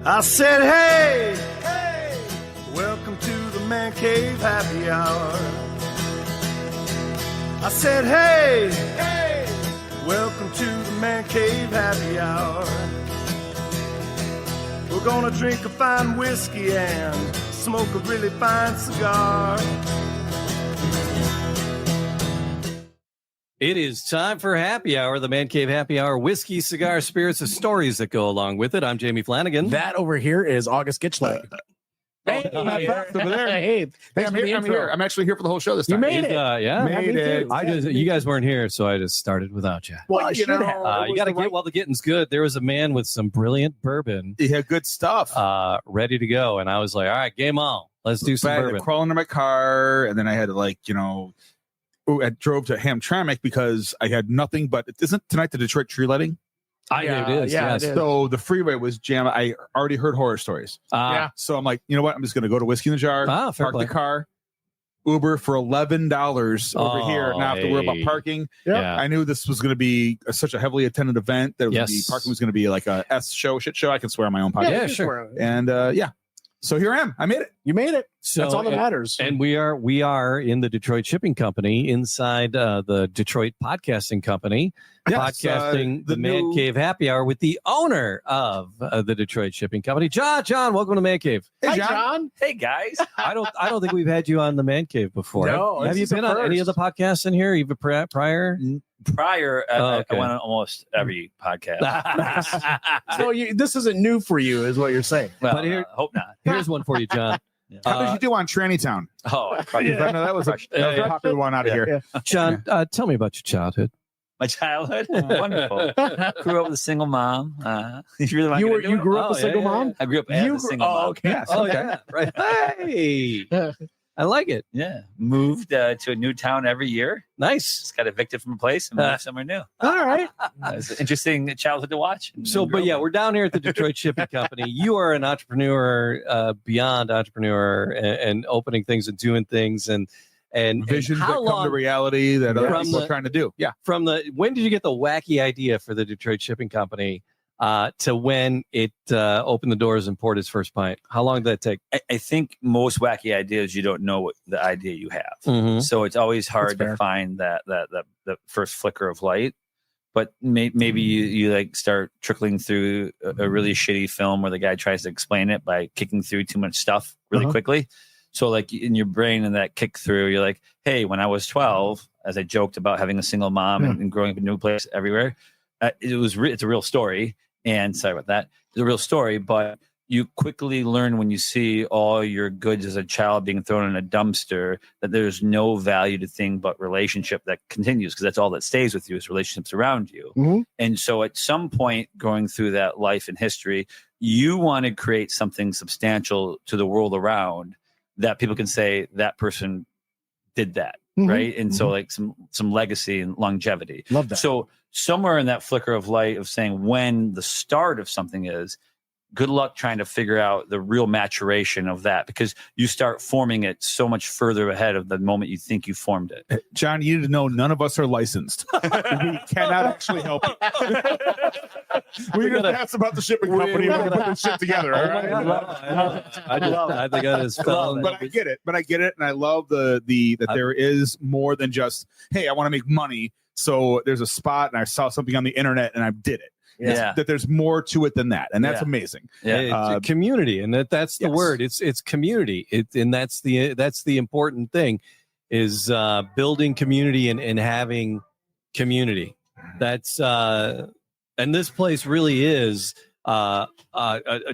I said, hey, welcome to the Man Cave Happy Hour. I said, hey, welcome to the Man Cave Happy Hour. We're gonna drink a fine whiskey and smoke a really fine cigar. It is time for Happy Hour, the Man Cave Happy Hour, whiskey, cigar, spirits, and stories that go along with it. I'm Jamie Flanagan. That over here is August Gitchleg. Hey, I'm here. I'm actually here for the whole show this time. You made it. Yeah, made it. You guys weren't here, so I just started without you. Well, you got to get while the getting's good. There was a man with some brilliant bourbon. He had good stuff. Ready to go, and I was like, all right, game on. Let's do some I had to bourbon. crawl into my car, and then I had to I drove to Hamtramck because I had nothing but. Isn't tonight the Detroit tree lighting? It is. Yeah, Yes. it is. So the freeway was jammed. I already heard horror stories. So I'm like, you know what? I'm just going to go to Whiskey in the Jar, Fair park play. the car, Uber for $11 over here. Now I have to worry about parking. Yeah. I knew this was going to be such a heavily attended event. That the parking was going to be like a shit show. I can swear on my own pocket. Yeah, sure. And so here I am. I made it. You made it. So, that's all that matters. And we are in the Detroit Shipping Company inside the Detroit Podcasting Company, podcasting the Man Cave Happy Hour with the owner of the Detroit Shipping Company, John. John, welcome to Man Cave. Hey, John. Hey guys. I don't think we've had you on the Man Cave before. No, have you been on any of the podcasts in here even prior? Prior, okay. I went on almost every podcast. So this isn't new for you, is what you're saying. Well, But here- hope not. Here's one for you, John. How did you do on Tranny Town? Oh, I know that was a popular one out of here. John, tell me about your childhood. my childhood, wonderful. Grew up with a single mom. You really want you grew up a single mom? I grew up as a single mom. Okay. Yes, Yeah, right. Hey, I like it. Yeah, moved to a new town every year. Nice. Just got evicted from a place and moved somewhere new. All right. It's an interesting childhood to watch. So, but yeah, we're down here at the Detroit Shipping Company. You are an entrepreneur, beyond entrepreneur, and opening things and doing things, and visions that come to reality that other people are trying to do. Yeah. When did you get the wacky idea for the Detroit Shipping Company to when it opened the doors and poured its first pint? How long did that take? I think most wacky ideas, you don't know what the idea you have. Mm-hmm. So it's always hard to find that first flicker of light. But maybe you like start trickling through a really shitty film where the guy tries to explain it by kicking through too much stuff really quickly. So like in your brain and that kick through, you're like, hey, when I was 12, as I joked about having a single mom and growing up in a new place everywhere, it's a real story. And sorry about that. It's a real story, but you quickly learn when you see all your goods as a child being thrown in a dumpster that there's no value to thing but relationship that continues, because that's all that stays with you is relationships around you. Mm-hmm. And so at some point going through that life and history, you want to create something substantial to the world around that people can say that person did that. Right. And so like some legacy and longevity. Love that. So somewhere in that flicker of light of saying when the start of something is, good luck trying to figure out the real maturation of that, because you start forming it so much further ahead of the moment you think you formed it. John, you need to know none of us are licensed. We cannot actually help you. We're going to ask about the shipping company. We're going to put this shit together. All right? I think I just fell in love But I get it. And I love that there is more than just, hey, I want to make money. So there's a spot and I saw something on the internet and I did it. Yeah. That there's more to it than that, and that's amazing. Yeah, it's community, and that's the word. It's community. And that's the important thing, is building community and having community. That's and this place really is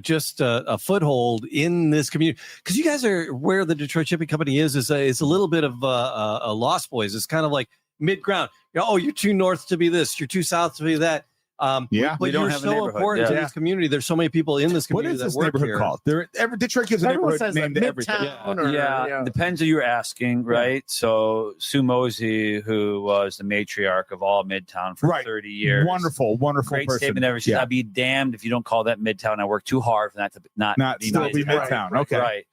just a foothold in this community, because you guys are where the Detroit Shipping Company is a little bit of a Lost Boys. It's kind of like mid-ground. You're too north to be this, you're too south to be that. But you're so important to this community. There's so many people in this community. What is this that work neighborhood here. called? Detroit gives a neighborhood name to everything. Depends who you're asking, right? So Sue Mosey, who was the matriarch of all Midtown for 30 years, wonderful great person. statement ever. She said, "I'd be damned if you don't call that Midtown. I work too hard for that to not be Midtown." Okay, right.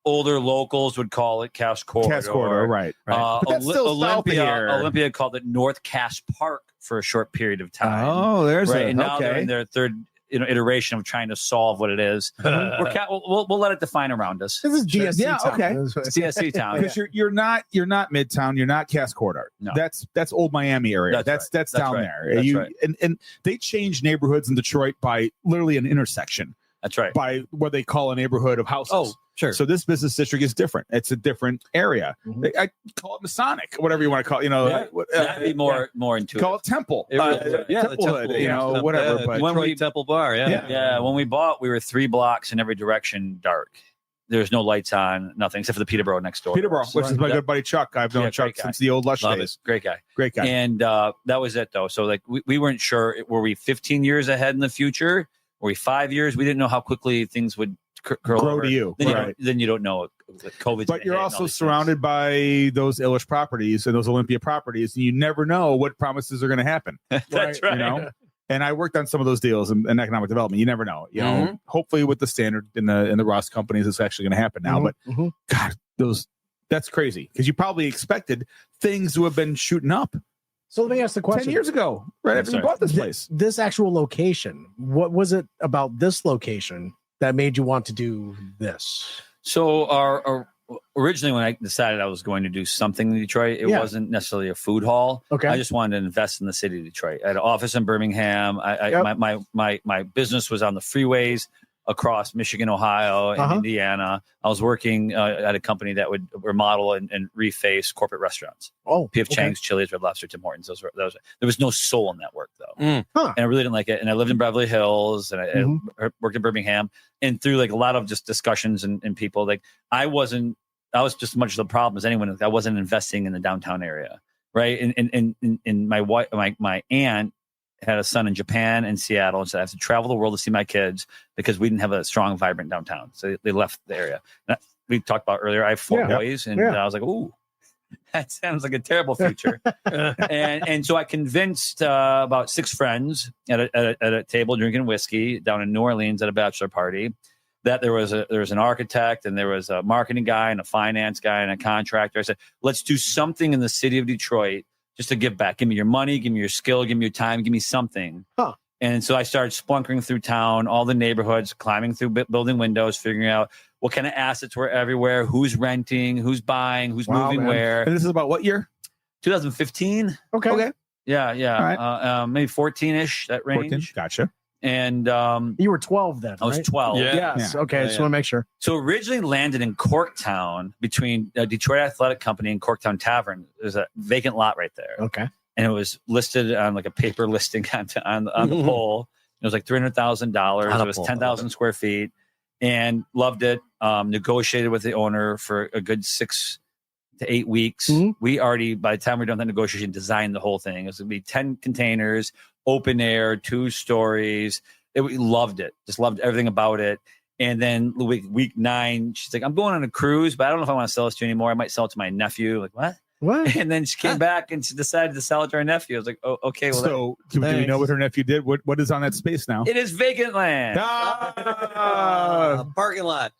Older locals would call it Cass Corridor. Right. But that's still Olympia called it North Cass Park for a short period of time. Oh, there's and now they're in their third iteration of trying to solve what it is. We'll let it define around us. This is DSC Yeah, town. okay. It's DSC town. Because you're not Midtown, you're not Cass Corridor. No. That's old Miami area. That's down right. there. That's right. And they change neighborhoods in Detroit by literally an intersection. That's right. By what they call a neighborhood of houses. Oh, sure. So this business district is different. It's a different area. I call it Masonic, whatever you want to call it. That'd be more intuitive. Call it Temple. It really is. the Temple, whatever. But when we Temple Bar, when we bought, we were 3 blocks in every direction dark. There's no lights on, nothing except for the Peterborough next door. Peterborough, which is my good buddy Chuck. I've known Chuck since the old Lush days. Great guy. Great guy. And that was it, though. So like we weren't sure. Were we 15 years ahead in the future? Were we 5 years? We didn't know how quickly things would grow to you. Then you don't know COVID. But you're also surrounded by those Illish properties and those Olympia properties, and you never know what promises are going to happen. That's right. You know? And I worked on some of those deals in economic development. You never know. You know, hopefully with the standard in the Ross companies, it's actually going to happen now. But God, that's crazy because you probably expected things to have been shooting up. So let me ask the question. 10 years ago, right after we bought this place. This actual location, what was it about this location that made you want to do this? So our originally, when I decided I was going to do something in Detroit, it wasn't necessarily a food hall. Okay, I just wanted to invest in the city of Detroit. I had an office in Birmingham. My business was on the freeways across Michigan, Ohio, and Indiana. I was working at a company that would remodel and reface corporate restaurants. Oh, P.F. Chang's, Chili's, Red Lobster, Tim Hortons. There was no soul in that work, though. And I really didn't like it. And I lived in Beverly Hills, and I worked in Birmingham. And through like a lot of just discussions and people, like I was just as much of the problem as anyone. Like, I wasn't investing in the downtown area, right? And my wife, my aunt had a son in Japan and Seattle, and said I have to travel the world to see my kids because we didn't have a strong, vibrant downtown. So they left the area. And we talked about earlier. I have 4 boys, and I was like, "Ooh, that sounds like a terrible future." and so I convinced about 6 friends at a table drinking whiskey down in New Orleans at a bachelor party that there was an architect and there was a marketing guy and a finance guy and a contractor. I said, "Let's do something in the city of Detroit." Just to give back. Give me your money, give me your skill, give me your time, give me something. And so I started splunkering through town, all the neighborhoods, climbing through building windows, figuring out what kind of assets were everywhere, who's renting, who's buying, who's moving where. And this is about what year? 2015. Okay. Yeah. Right. Maybe 14-ish, that range. 14. Gotcha. And you were 12 then, I was 12. Yes. Yeah. Okay. Just want to make sure. So originally landed in Corktown between Detroit Athletic Company and Corktown Tavern. There's a vacant lot right there. Okay. And it was listed on like a paper listing on the pole. It was like $300,000. It was 10,000 square feet, and loved it. Negotiated with the owner for a good 6 to 8 weeks. We already, by the time we were done that negotiation, designed the whole thing. It was going to be 10 containers, open air, 2 stories. We loved it. Just loved everything about it. And then week 9, she's like, "I'm going on a cruise, but I don't know if I want to sell this to you anymore. I might sell it to my nephew." Like, what? And then she came back and she decided to sell it to her nephew. I was like, "Oh, okay." Well, so do we know what her nephew did? What is on that space now? It is vacant land. Parking lot.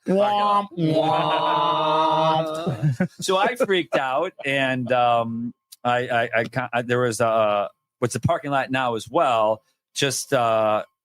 So I freaked out, and I there was what's the parking lot now as well, just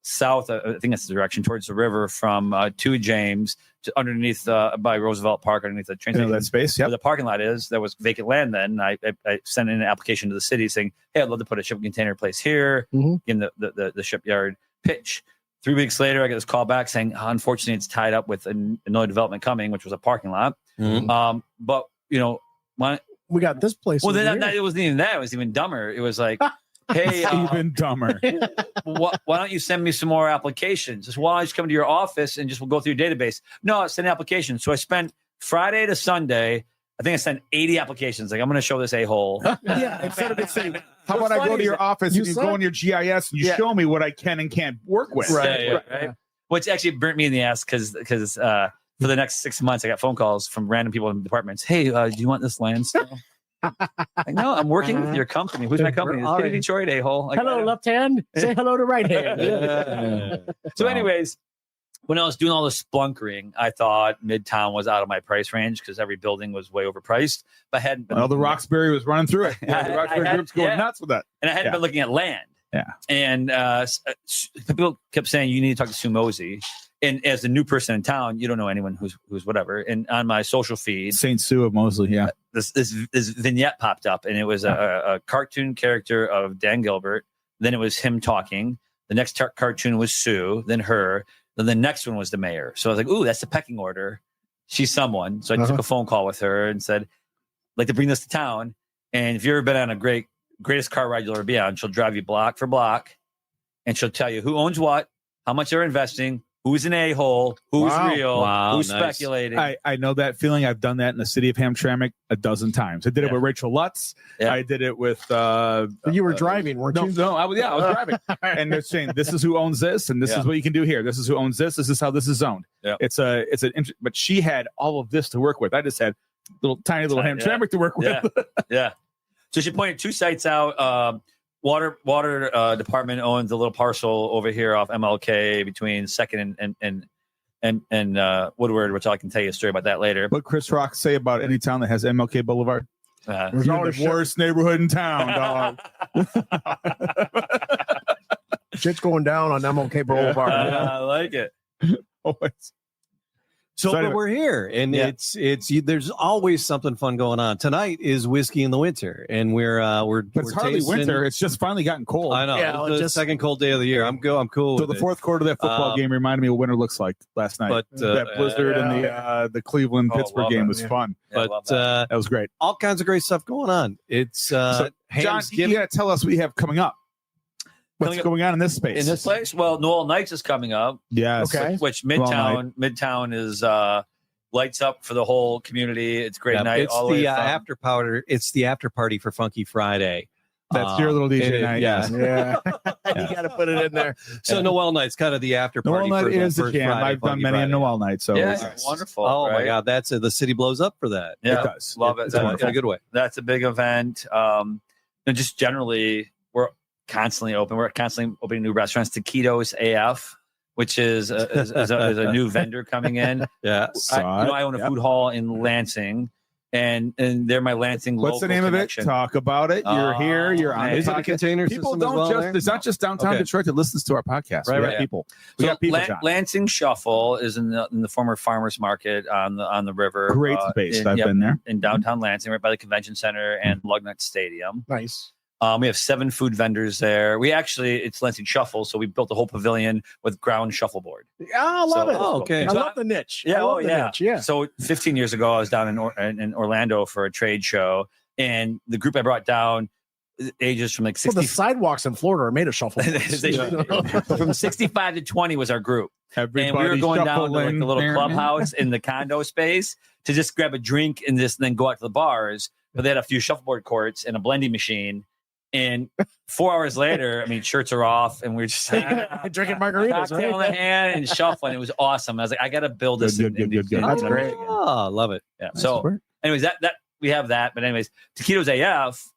south. I think that's the direction towards the river from 2 James, underneath by Roosevelt Park, underneath the train station. That space, where the parking lot is. There was vacant land then. I sent in an application to the city saying, "Hey, I'd love to put a shipping container place here." Give them the shipyard pitch. 3 weeks later, I get this call back saying, "Unfortunately, it's tied up with another development coming, which was a parking lot." But we got this place. Well, then it wasn't even that. It was even dumber. It was like, "Hey, even dumber. Why don't you send me some more applications? Just why don't I just come to your office and we'll go through your database?" "No, send applications." So I spent Friday to Sunday. I think I sent 80 applications. Like, I'm going to show this a-hole. Instead of it saying, "How about I go to your office and you go on your GIS and you show me what I can and can't work with?" Right. Which actually burnt me in the ass because for the next 6 months, I got phone calls from random people in departments. "Hey, do you want this land still?" Like, "No, I'm working with your company." "Who's my company?" "The City of Detroit, a-hole." Like, hello, left hand. Say hello to right hand. So anyways, when I was doing all the splunkering, I thought Midtown was out of my price range because every building was way overpriced. But I hadn't been. Well, the Roxbury was running through it. The Roxbury group's going nuts with that. And I hadn't been looking at land. Yeah. And people kept saying, you need to talk to Sue Mosey. And as the new person in town, you don't know anyone who's whatever. And on my social feed, Saint Sue of Mosley, yeah. This vignette popped up, and it was a cartoon character of Dan Gilbert. Then it was him talking. The next cartoon was Sue, then her. Then the next one was the mayor. So I was like, ooh, that's the pecking order. She's someone. So I took a phone call with her and said, I'd like to bring this to town. And if you've ever been on a greatest car ride you'll ever be on, she'll drive you block for block, and she'll tell you who owns what, how much they're investing, who's an a-hole, who's real, who's speculating. I know that feeling. I've done that in the city of Hamtramck a dozen times. I did it with Rachel Lutz. Yeah. I did it with you were driving, weren't you? No, I was driving. And they're saying, this is who owns this, and this is what you can do here. This is who owns this. This is how this is zoned. Yeah. But she had all of this to work with. I just had tiny little Hamtramck to work with. Yeah. So she pointed 2 sites out. Water department owns a little parcel over here off MLK between 2nd and Woodward, which I can tell you a story about that later. What Chris Rock say about any town that has MLK Boulevard? There's You're the worst neighborhood in town, dog. Shit's going down on MLK Boulevard. I like it. Always. So but we're here, and it's there's always something fun going on. Tonight is Whiskey in the Winter, and we're it's hardly tasting, winter. It's just finally gotten cold. I know. Yeah, it's the second cold day of the year. I'm cool. So the fourth quarter of that football game reminded me of what winter looks like last night. But that blizzard and the Cleveland Pittsburgh game was fun. But that was great. All kinds of great stuff going on. It's John, you got to tell us what you have coming up. What's going on in this space? In this place? Well, Noel Nights is coming up. Yes. Okay. Which Midtown is lights up for the whole community. It's a great night. It's the after powder. It's the after party for Funky Friday. That's your little DJ night. Yeah. You got to put it in there. So Noel Night's kind of the after party. Noel Night is the the jam. Friday, I've done Funky many a Friday. Noel Night. So it's wonderful. Oh right? my God, that's the city blows up for that. Yeah, it does. Love it. It's in a good way. That's a big event. And just generally, we're constantly open. We're constantly opening new restaurants. Taquitos AF, which is a new vendor coming in. Yeah, I own a food hall in Lansing, and they're my Lansing. What's the name connection. of it? Talk about it. You're here. You're on. Is it a container People system don't as well just. there? It's not just downtown Detroit that listens to our podcast. Right, we right. got people. So We got people. John. Lansing Shuffle is in the former farmers market on the river. Great space. I've been there in downtown Lansing, right by the convention center and Lugnut Stadium. Nice. We have 7 food vendors there. It's Lansing Shuffle, so we built a whole pavilion with ground shuffleboard. Yeah, I love it. Oh, okay. I love the niche. Yeah, I love the niche. Yeah. So 15 years ago, I was down in Orlando for a trade show, and the group I brought down ages from like 60. Well, the sidewalks in Florida are made of shuffle. From 65 to 20 was our group. And we were going down to like the little clubhouse in the condo space to just grab a drink and then go out to the bars. But they had a few shuffleboard courts and a blending machine. And 4 hours later, shirts are off, and we're just drinking margaritas, cocktail in the hand and shuffling. It was awesome. I was like, I got to build this. Good. That's great. Oh, love it. Yeah. So, anyways, that we have that. But anyways, Taquitos AF,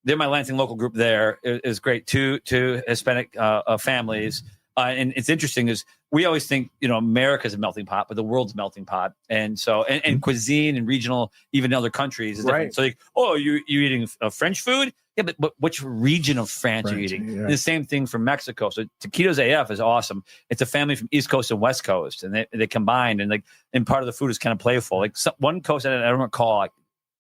they're my Lansing local group. There is great. Two Hispanic families, and it's interesting is we always think America's a melting pot, but the world's a melting pot, and so and cuisine and regional, even in other countries, is different. Right. So like, you eating French food? Yeah, but which region of France are you eating? Yeah. The same thing from Mexico. So Taquitos AF is awesome. It's a family from East Coast and West Coast, and they combined, and part of the food is kind of playful. Like one coast, I don't recall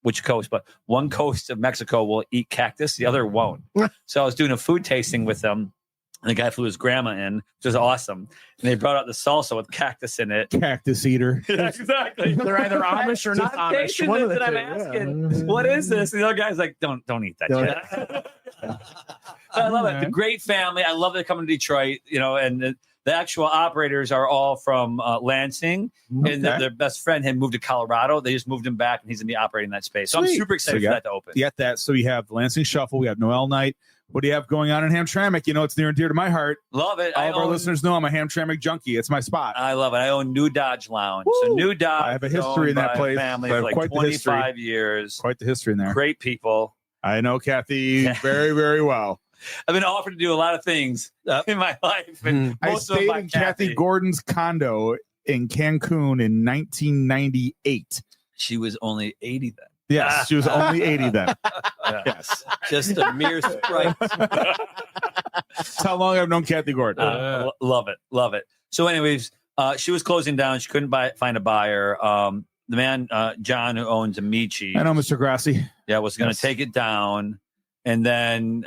which coast, but one coast of Mexico will eat cactus, the other won't. So I was doing a food tasting with them. And the guy flew his grandma in, which was awesome. And they brought out the salsa with cactus in it. Cactus eater. Yeah, exactly. They're either Amish or not Amish. Tasting One of this, the and I'm two, asking, what is this? And the other guy's like, don't eat that shit. I love it. The great family. I love that they come to Detroit, and the actual operators are all from Lansing. Okay. And their best friend had moved to Colorado. They just moved him back, and he's going to be operating that space. So I'm Sweet. super excited for that to open. You got that. So you have Lansing Shuffle. We have Noel Night. What do you have going on in Hamtramck? It's near and dear to my heart. Love it. All of our listeners know I'm a Hamtramck junkie. It's my spot. I love it. I own New Dodge Lounge. Woo! So New Dodge. I have a history in that place. Family I have for like quite the 25 years. Quite the history in there. Great people. I know Kathy very, very well. I've been offered to do a lot of things in my life. And I most of them stayed by in Kathy Gordon's condo in Cancun in 1998. She was only 80 then. Yes, she was only 80 then. Yes. Just a mere sprite. That's how long I've known Kathy Gordon. Love it. So, anyways, she was closing down. She couldn't find a buyer. The man, John, who owns Amici, I know, Mr. Grassi. Yeah, was going to take it down, and then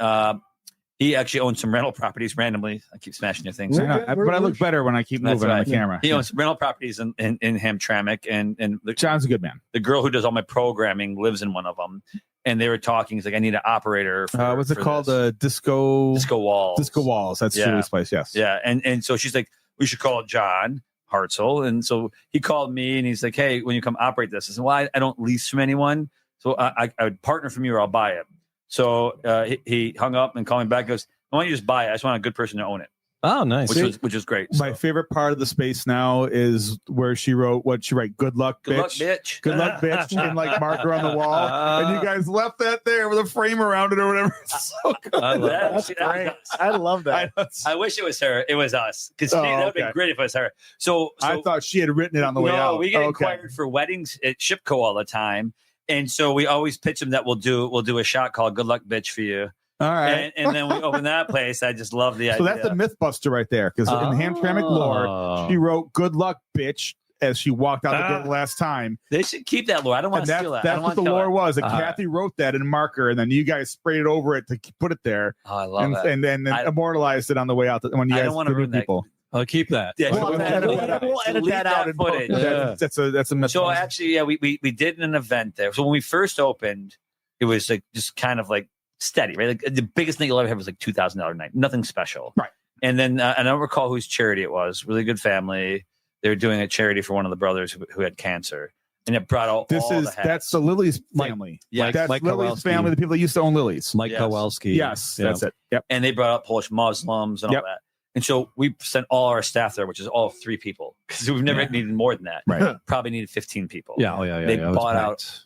he actually owns some rental properties randomly. I keep smashing your things. But I look better when I keep moving on the camera. He owns rental properties in Hamtramck, and John's a good man. The girl who does all my programming lives in one of them. And they were talking. He's like, I need an operator. What's it called? The Disco Walls. Disco Walls. That's Julie's place. Yes. Yeah. And so she's like, we should call John Hartzell. And so he called me and he's like, hey, when you come operate this, I said, well, I don't lease from anyone. So I would partner from you or I'll buy it. So he hung up and called me back. He goes, why don't you just buy it? I just want a good person to own it. Oh, nice. Which is great. My favorite part of the space now is where she wrote good luck, bitch. Good luck, bitch. And like marker on the wall. And you guys left that there with a frame around it or whatever. It's so good. I love that. That's great. I love that. I wish it was her. It was us. Because that would be great if it was her. So I thought she had written it on the way out. We get inquired for weddings at Shipco all the time. And so we always pitch them that we'll do a shot called Good Luck Bitch for you. All right. And then we open that place. I just love the idea. So that's a Mythbuster right there. Because in Hamtramck lore, she wrote good luck, bitch, as she walked out the door last time. They should keep that lore. I don't want to steal that. That's what the lore was. And Kathy wrote that in marker, and then you guys sprayed it over it to put it there. Oh, I love that. And then immortalized it on the way out when you guys ruin people. I'll keep that. Yeah, we'll edit that out and footage. That's a myth. So actually, we did an event there. So when we first opened, it was like just kind of like steady, right? Like the biggest thing you'll ever have was like $2,000 night, nothing special, right? And then I don't recall whose charity it was. Really good family. They were doing a charity for one of the brothers who had cancer, and it brought out that's the Lily's family. That's Mike Lily's Kowalski. family. The people that used to own Lily's. Mike Kowalski. Yes, that's it. Yep. And they brought up Polish Muslims and all that. And so we sent all our staff there, which is all 3 people, because we've never needed more than that. Right. Probably needed 15 people. Yeah. Oh, yeah. They bought out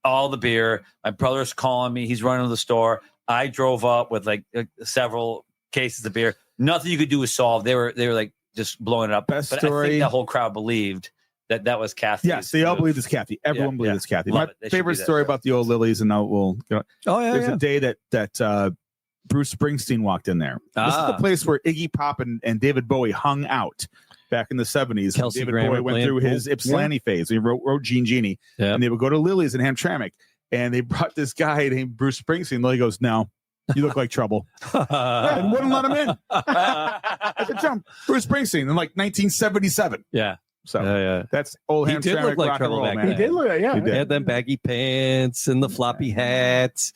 all the beer. My brother's calling me. He's running to the store. I drove up with like several cases of beer. Nothing you could do was solve. They were like just blowing it up. Best but story. I think the whole crowd believed that was Kathy. Yes, they all believe it's Kathy. Everyone believes it's Kathy. My favorite story about the old Lilies, and now we'll. There's a day that Bruce Springsteen walked in there. This is the place where Iggy Pop and David Bowie hung out back in the 70s. David Bowie went through his Ypsilanti phase. He wrote Gene Genie, and they would go to Lily's in Hamtramck, and they brought this guy named Bruce Springsteen. Lily goes, "No, you look like trouble," and wouldn't let him in. I said, "Jump, Bruce Springsteen in like 1977." Yeah. So that's old Hamtramck. He did look like trouble back then. He did look like, He had them baggy pants and the floppy hats.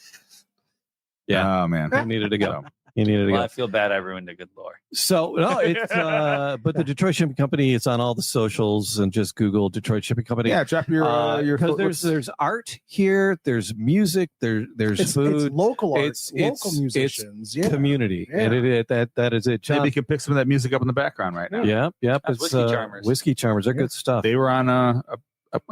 Yeah. Oh man, he needed to go. He needed to go. I feel bad. I ruined a good lore. So no, it's but the Detroit Shipping Company. It's on all the socials, and just Google Detroit Shipping Company. Yeah, drop your because there's art here. There's music. There's food. It's local art. It's local musicians. It's community, and that is it. John. Maybe you can pick some of that music up in the background right now. Yep. That's It's Whiskey Charmers. Whiskey Charmers. They're good stuff. They were on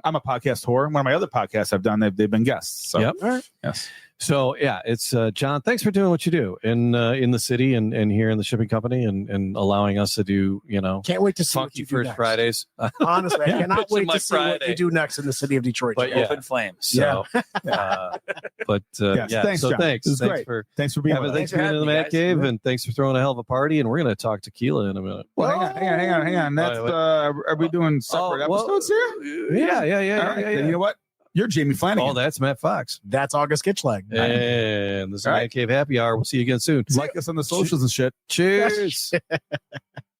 I'm a podcast whore. One of my other podcasts I've done, they've been guests. So. Yep. All right. Yes. So yeah, it's John. Thanks for doing what you do in the city and here in the shipping company and allowing us to do Can't wait to see what funky you do First next. Fridays. Honestly, I cannot It's wait my to see what Friday. you do next in the city of Detroit. But Open flames. So, but Yes, thanks, so John. thanks. This is Thanks great. for Thanks for being having. with us. Thanks for being in the Man Cave, and thanks for throwing a hell of a party. And we're going to talk tequila in a minute. Well, hang on. That's are we doing separate episodes here? Yeah. All right. Then you know what? You're Jamie Flanagan. Oh, that's Matt Fox. That's August Gitchlag. And this is Man Cave Happy Hour. We'll see you again soon. Like us on the socials and shit. Cheers.